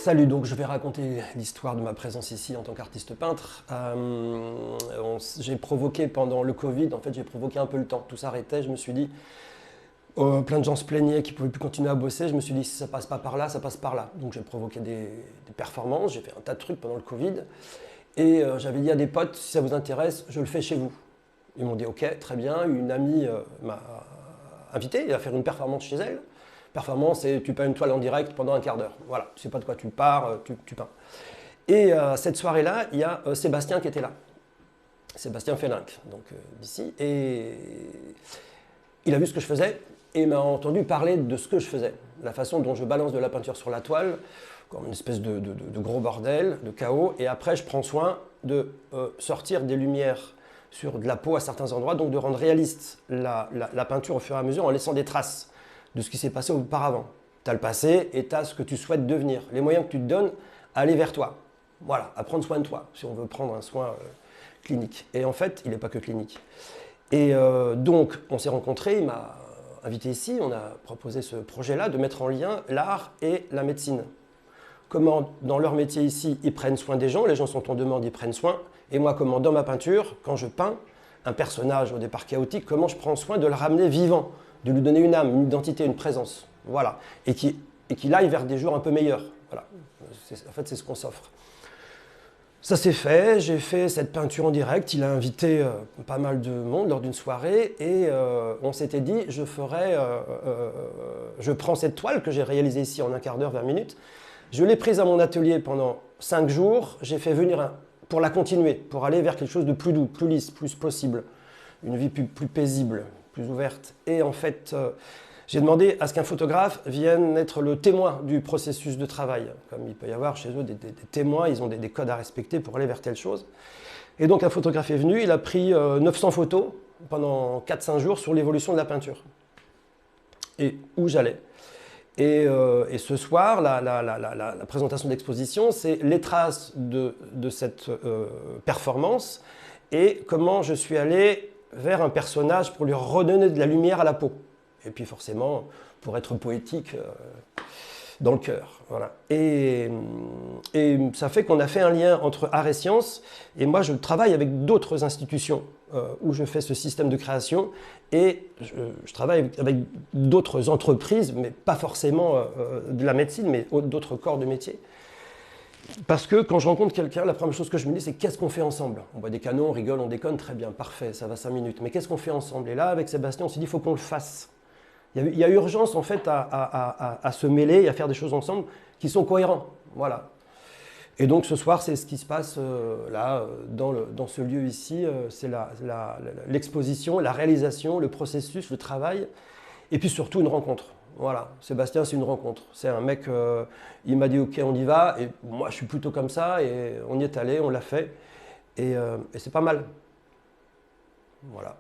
Salut, donc je vais raconter l'histoire de ma présence ici en tant qu'artiste peintre. J'ai provoqué pendant le Covid, en fait j'ai provoqué un peu le temps, tout s'arrêtait, je me suis dit, plein de gens se plaignaient qu'ils ne pouvaient plus continuer à bosser, je me suis dit si ça passe pas par là, ça passe par là. Donc j'ai provoqué des performances, j'ai fait un tas de trucs pendant le Covid, et j'avais dit à des potes, si ça vous intéresse, je le fais chez vous. Ils m'ont dit ok, très bien, une amie m'a invité à faire une performance chez elle. Performance, c'est tu peins une toile en direct pendant un quart d'heure. Voilà, tu sais pas de quoi tu pars, tu peins. Et cette soirée-là, il y a Sébastien qui était là. Sébastien Felinck, donc d'ici. Et il a vu ce que je faisais et il m'a entendu parler de ce que je faisais. La façon dont je balance de la peinture sur la toile, comme une espèce de gros bordel, de chaos. Et après, je prends soin de sortir des lumières sur de la peau à certains endroits, donc de rendre réaliste la peinture au fur et à mesure en laissant des traces de ce qui s'est passé auparavant. Tu as le passé et tu as ce que tu souhaites devenir. Les moyens que tu te donnes à aller vers toi. Voilà, à prendre soin de toi, si on veut prendre un soin clinique. Et en fait, il n'est pas que clinique. Et donc, on s'est rencontrés, il m'a invité ici, on a proposé ce projet-là de mettre en lien l'art et la médecine. Comment, dans leur métier ici, ils prennent soin des gens, les gens sont en demande, ils prennent soin. Et moi, comment, dans ma peinture, quand je peins un personnage au départ chaotique, comment je prends soin de le ramener vivant, de lui donner une âme, une identité, une présence. Voilà. Et qu'il aille vers des jours un peu meilleurs. Voilà. En fait, c'est ce qu'on s'offre. Ça s'est fait, j'ai fait cette peinture en direct, il a invité pas mal de monde lors d'une soirée et on s'était dit, je prends cette toile que j'ai réalisée ici en un quart d'heure, 20 minutes, je l'ai prise à mon atelier pendant 5 jours, j'ai fait venir pour la continuer, pour aller vers quelque chose de plus doux, plus lisse, plus possible, une vie plus paisible, plus ouverte. Et en fait, j'ai demandé à ce qu'un photographe vienne être le témoin du processus de travail. Comme il peut y avoir chez eux des témoins, ils ont des codes à respecter pour aller vers telle chose. Et donc un photographe est venu, il a pris 900 photos pendant 4-5 jours sur l'évolution de la peinture. Et où j'allais. Et ce soir, la présentation d'exposition, c'est les traces de cette performance et comment je suis allé vers un personnage pour lui redonner de la lumière à la peau. Et puis forcément, pour être poétique, dans le cœur. Voilà. Et ça fait qu'on a fait un lien entre art et science. Et moi, je travaille avec d'autres institutions où je fais ce système de création. Et je travaille avec d'autres entreprises, mais pas forcément de la médecine, mais d'autres corps de métier. Parce que quand je rencontre quelqu'un, la première chose que je me dis, c'est qu'est-ce qu'on fait ensemble? On boit des canons, on rigole, on déconne, très bien, parfait, ça va 5 minutes. Mais qu'est-ce qu'on fait ensemble? Et là, avec Sébastien, on s'est dit, il faut qu'on le fasse. Il y a urgence en fait à se mêler et à faire des choses ensemble qui sont cohérents. Voilà. Et donc ce soir, c'est ce qui se passe là, dans ce lieu ici. C'est l'exposition, la réalisation, le processus, le travail, et puis surtout une rencontre. Voilà, Sébastien, c'est une rencontre. C'est un mec, il m'a dit ok, on y va, et moi je suis plutôt comme ça, et on y est allé, on l'a fait, et c'est pas mal. Voilà.